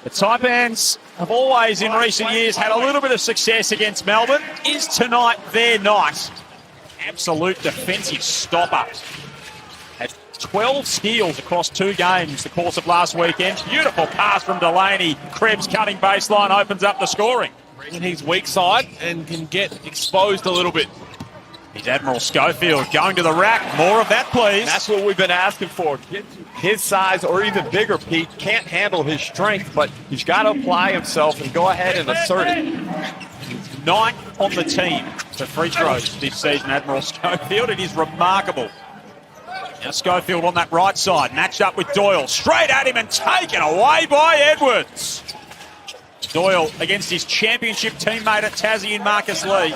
The Taipans have always in recent years had a little bit of success against Melbourne. Is tonight their night? Absolute defensive stopper. Had 12 steals across 2 games the course of last weekend. Beautiful pass from Delaney. Krebs cutting baseline, opens up the scoring. Bringing his weak side and can get exposed a little bit. Here's Admiral Schofield going to the rack. More of that, please. That's what we've been asking for. His size or even bigger, Pete, can't handle his strength, but he's got to apply himself and go ahead and assert it. He's 9th on the team for free throws this season, Admiral Schofield. It is remarkable. Now Schofield on that right side, matched up with Doyle. Straight at him and taken away by Edwards. Doyle against his championship teammate at Tassie and Marcus Lee.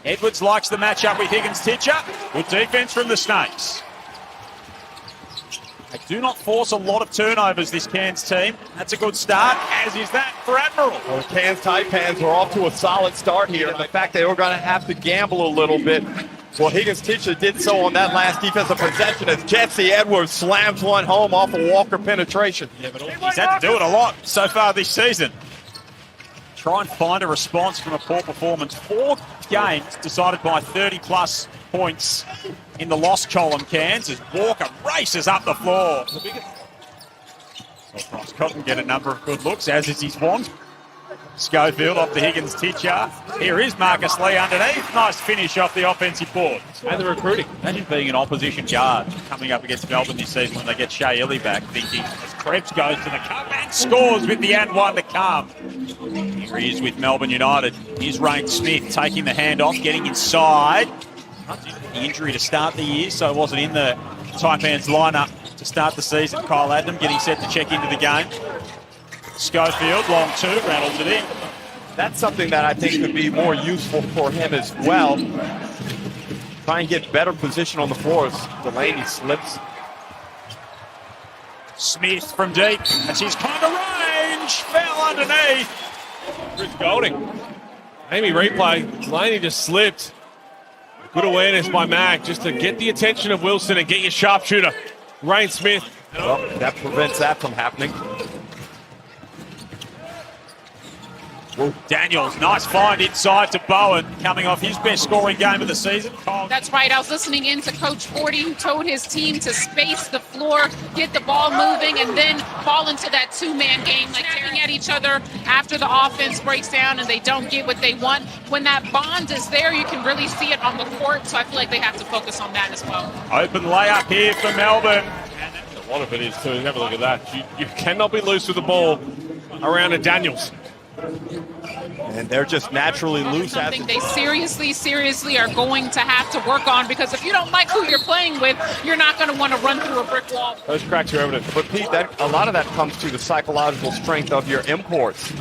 Edwards likes the matchup with Higgins-Titcher. Good defense from the Snakes. They do not force a lot of turnovers, this Cairns team. That's a good start, as is that for Admiral. Well, the Cairns Taipans were off to a solid start here. And the fact they were going to have to gamble a little bit. Well, Higgins-Titcher did so on that last defensive possession as Jesse Edwards slams one home off a Walker penetration. Yeah, but he's had to do it a lot so far this season. Try and find a response from a poor performance. 4 games decided by 30-plus points in the loss column, Cairns, as Walker races up the floor. Bryce Cotton get a number of good looks, as is his wont. Schofield off the Higgins-Titcher. Here is Marcus Lee underneath. Nice finish off the offensive board. And the recruiting. Imagine being an opposition guard coming up against Melbourne this season when they get Shea Illy back, thinking as Krebs goes to the cup and scores with the and one to come. Here he is with Melbourne United. Here's Rayne Smith taking the handoff, getting inside. The injury to start the year, so wasn't in the Taipans lineup to start the season. Kyle Adnam getting set to check into the game. Schofield, long 2, rattles it in. That's something that I think could be more useful for him as well. Try and get better position on the floor as Delaney slips. Smith from deep. That's his kind of range. Fell underneath. Chris Golding. Amy replay. Delaney just slipped. Good awareness by Mag just to get the attention of Wilson and get your sharpshooter. Rayne Smith. Well, that prevents that from happening. Daniels, nice find inside to Bowen, coming off his best scoring game of the season. That's right. I was listening in to Coach Forty, who told his team to space the floor, get the ball moving, and then fall into that 2-man game, like snapping at each other after the offense breaks down and they don't get what they want. When that bond is there, you can really see it on the court, so I feel like they have to focus on that as well. Open layup here for Melbourne. A lot of it is too. Have a look at that. You cannot be loose with the ball around a Daniels. And they're just naturally loose. Something they seriously are going to have to work on, because if you don't like who you're playing with, you're not going to want to run through a brick wall. Those cracks are evident. But Pete, a lot of that comes to the psychological strength of your imports.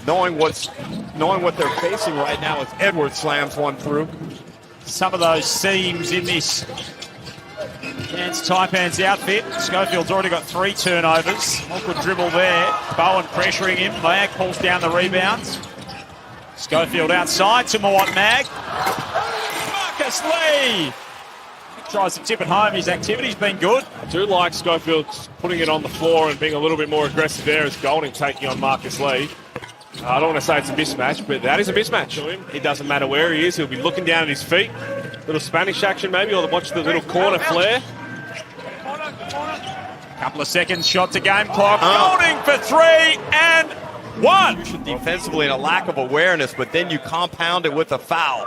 Knowing what they're facing right now as Edwards slams one through. Some of those seams in this Cairns Taipans outfit. Schofield's already got 3 turnovers. Awkward dribble there. Bowen pressuring him. Mag pulls down the rebounds. Schofield outside to Mawat Mag. Marcus Lee tries to tip it home. His activity's been good. I do like Schofield putting it on the floor and being a little bit more aggressive there as Golding taking on Marcus Lee. I don't want to say it's a mismatch, but that is a mismatch. It doesn't matter where he is. He'll be looking down at his feet. Little Spanish action maybe, or watch the little corner flare. Couple of seconds, shot to game clock. Golding for 3 and 1. Defensively and a lack of awareness, but then you compound it with a foul.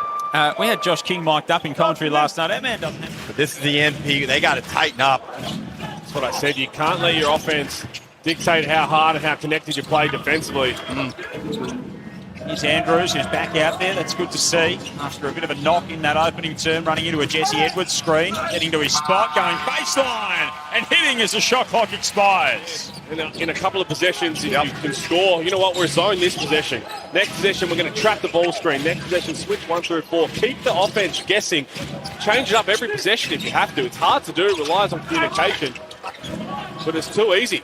We had Josh King mic'd up in commentary last night. That man doesn't have... But this is the NP. They got to tighten up. That's what I said. You can't let your offense dictate how hard and how connected you play defensively. Here's Andrews, who's back out there. That's good to see. After a bit of a knock in that opening term, running into a Jesse Edwards screen, getting to his spot, going baseline, and hitting as the shot clock expires. In a couple of possessions, if you can score, you know what, we're zone this possession. Next possession, we're going to trap the ball screen. Next possession, switch 1 through 4. Keep the offense guessing. Change it up every possession if you have to. It's hard to do. It relies on communication. But it's too easy.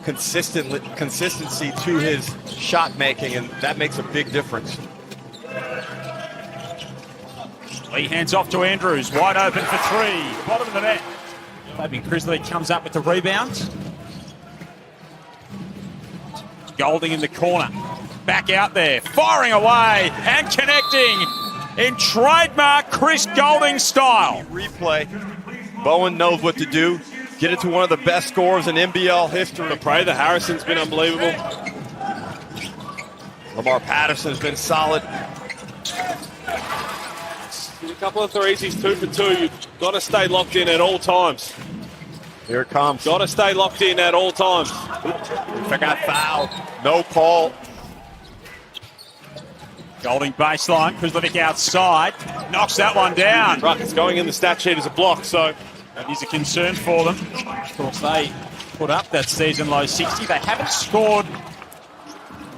Consistency to his shot making, and that makes a big difference. Lee hands off to Andrews, wide open for 3, bottom of the net. Fabian Crisley comes up with the rebound. Golding in the corner. Back out there, firing away and connecting in trademark Chris Golding style. Replay. Bowen knows what to do. Get it to one of the best scorers in NBL history. The Harrison's been unbelievable. Lamar Patterson's been solid. A couple of threes, he's 2 for 2. You've got to stay locked in at all times. Here it comes. Got to stay locked in at all times. Forgot foul. No call. Golding baseline, Kuzlovic outside, knocks that one down. Right, it's going in the stat sheet as a block, so That is a concern for them. Of course, they put up that season low 60. They haven't scored.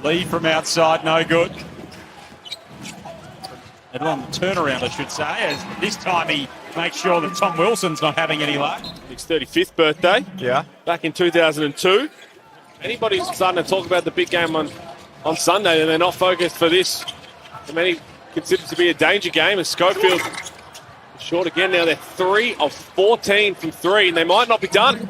Lee from outside, no good. And on the turnaround, I should say, as this time he makes sure that Tom Wilson's not having any luck. his 35th birthday. Yeah. Back in 2002. Anybody's starting to talk about the big game on Sunday and they're not focused for this. And many consider it to be a danger game as Schofield short again. Now they're 3 of 14 from 3 and they might not be done.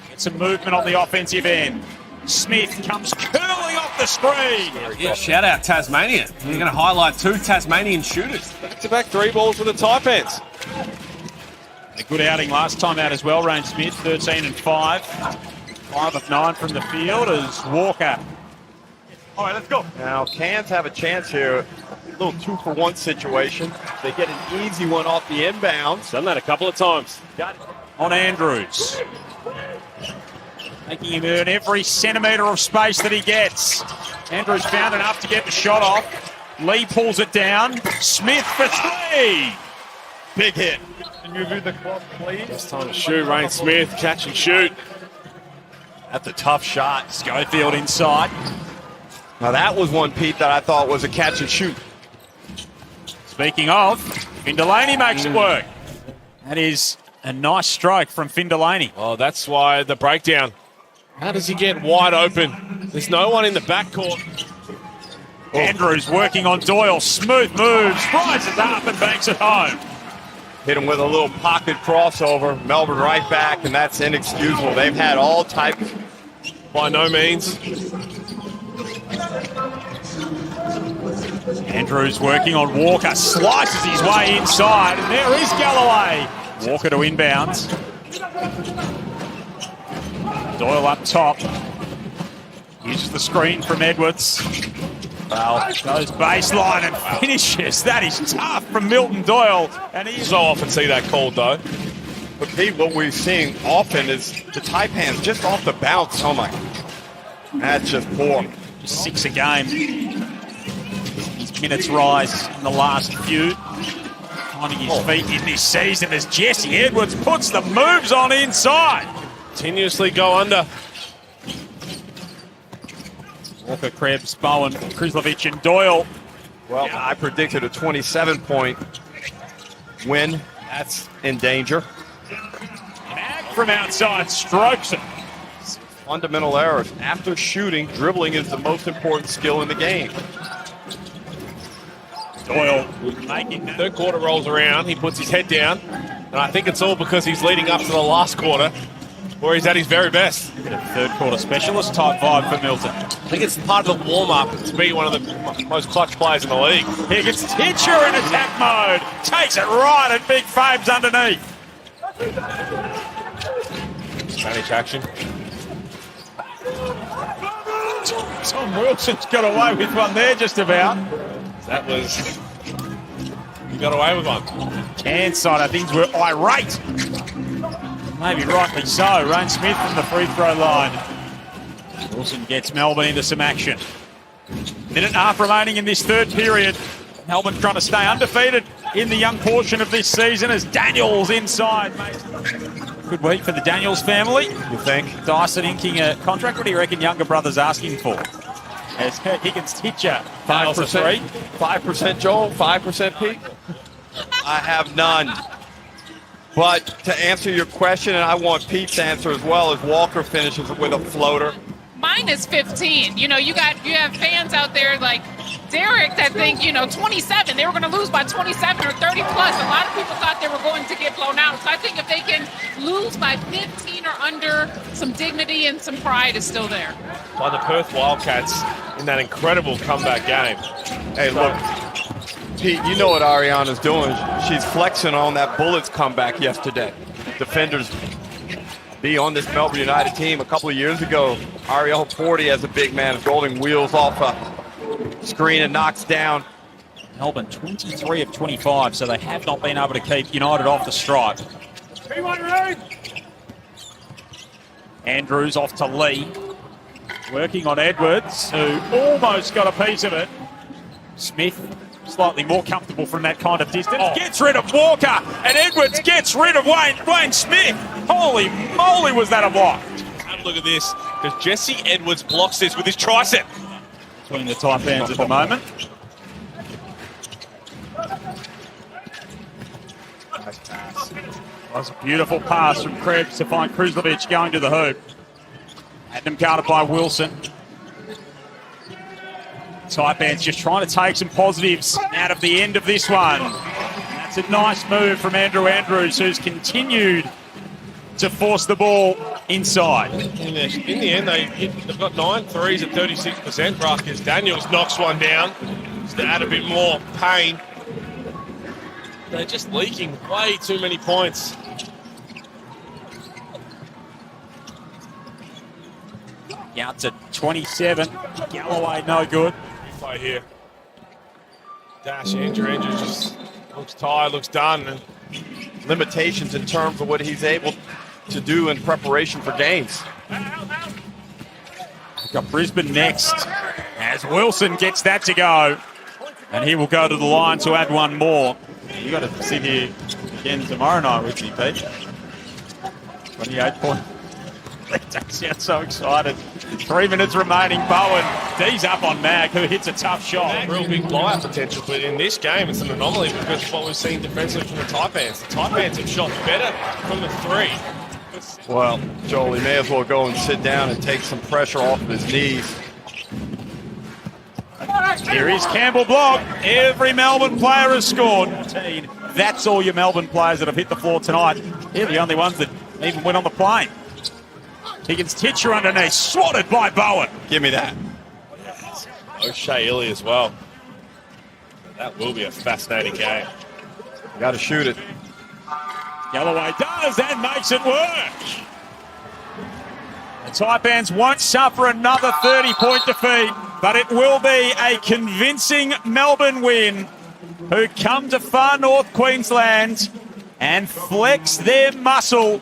Get some movement on the offensive end. Smith comes curling off the screen. Yeah, shout out Tasmania. You're going to highlight 2 Tasmanian shooters. Back-to-back 3 balls for the Taipans. A good outing last time out as well, Rain Smith, 13 and 5. 5 of 9 from the field as Walker. All right, let's go. Now, Cairns have a chance here. A little 2-for-1 situation. They get an easy one off the inbounds. Done that a couple of times. Got it. On Andrews. Making him earn every centimetre of space that he gets. Andrews found enough to get the shot off. Lee pulls it down. Smith for 3. Big hit. Can you do the club, please? It's time to shoot. Rain Smith, catch and shoot. That's a tough shot. Schofield inside. Now that was one, Pete, that I thought was a catch and shoot. Speaking of, Finn Delaney makes it work. That is a nice stroke from Finn Delaney. Oh, that's why the breakdown. How does he get wide open? There's no one in the backcourt. Andrews working on Doyle. Smooth moves, rises up and banks it home. Hit him with a little pocket crossover. Melbourne right back, and that's inexcusable. They've had all types. By no means. Andrews working on Walker, slices his way inside, and there is Galloway. Walker to inbounds. Doyle up top. Uses the screen from Edwards. Well, goes baseline and finishes. That is tough from Milton Doyle. And he's So often see that called though. But Pete, what we're seeing often is the Taipans just off the bounce. Oh my. That's just poor. just 6 a game. His minutes rise in the last few. Finding his feet in this season as Jesse Edwards puts the moves on inside. Continuously go under. Walker, Krebs, Bowen, Krizlovic and Doyle. Well, I predicted a 27-point win. That's in danger. Mag from outside strokes it. Fundamental errors. After shooting, dribbling is the most important skill in the game. Doyle making that. Third quarter rolls around, he puts his head down, and I think it's all because he's leading up to the last quarter, where he's at his very best. Third quarter specialist type vibe for Milton. I think it's part of the warm-up to be one of the most clutch players in the league. Here gets Titcher in attack mode. Takes it right at big Fabes underneath. Spanish action. Tom Wilson's got away with one there just about. That was... You got away with one. Cairns side, I think, were irate. Maybe rightly so. Rain Smith from the free throw line. Wilson gets Melbourne into some action. Minute and a half remaining in this third period. Melbourne trying to stay undefeated in the young portion of this season as Daniels inside. Good week for the Daniels family. You think? Dyson inking a contract. What do you reckon younger brother's asking for? As Higgins Titcher fails a 3. 5% Joel, 5% Pete? I have none. But to answer your question, and I want Pete's answer as well, as Walker finishes with a floater. Mine is 15. You have fans out there like Derek that think, 27. They were going to lose by 27 or 30 plus. A lot of people thought they were going to get blown out. So I think if they can lose by 15 or under, some dignity and some pride is still there. By the Perth Wildcats in that incredible comeback game. Hey, look, Pete, you know what Ariana's doing. She's flexing on that Bullets comeback yesterday. Defenders be on this Melbourne United team a couple of years ago. Ariel Porty as a big man is rolling wheels off a screen and knocks down. Melbourne 23 of 25, so they have not been able to keep United off the strike. Andrews off to Lee. Working on Edwards, who almost got a piece of it. Smith, slightly more comfortable from that kind of distance. Gets rid of Walker, and Edwards gets rid of Wayne Smith. Holy moly, was that a block? Have a look at this, because Jesse Edwards blocks this with his tricep. Between the Taipans at the moment. That was a beautiful pass from Krebs to find Kruzlovic going to the hoop. Adam guarded by Wilson. Taipans just trying to take some positives out of the end of this one. That's a nice move from Andrew Andrews, who's continued to force the ball inside. In the end, they've got 9 threes at 36%. Marcus Daniels knocks one down just to add a bit more pain. They're just leaking way too many points. Out to 27. Galloway no good. Play here. Dash Andrew Andrews just looks tired, looks done. And Limitations in terms of what he's able to do in preparation for games. We've got Brisbane next as Wilson gets that to go. And he will go to the line to add one more. You got to sit here again tomorrow night with me, Pete. 28 points. Don't sound so excited. 3 minutes remaining. Bowen, D's up on Mag, who hits a tough shot. real big buyout potential, but in this game it's an anomaly because of what we've seen defensively from the Taipans. The Taipans have shot better from the three. Well, Joel, he may as well go and sit down and take some pressure off of his knees. Here is Campbell Block. Every Melbourne player has scored. That's all your Melbourne players that have hit the floor tonight. They're the only ones that even went on the plane. Higgins Titcher underneath, swatted by Bowen. Give me that. O'Shea Illy as well. That will be a fascinating game. Got to shoot it. Galloway does and makes it work. The Taipans won't suffer another 30-point defeat, but it will be a convincing Melbourne win, who come to far north Queensland and flex their muscle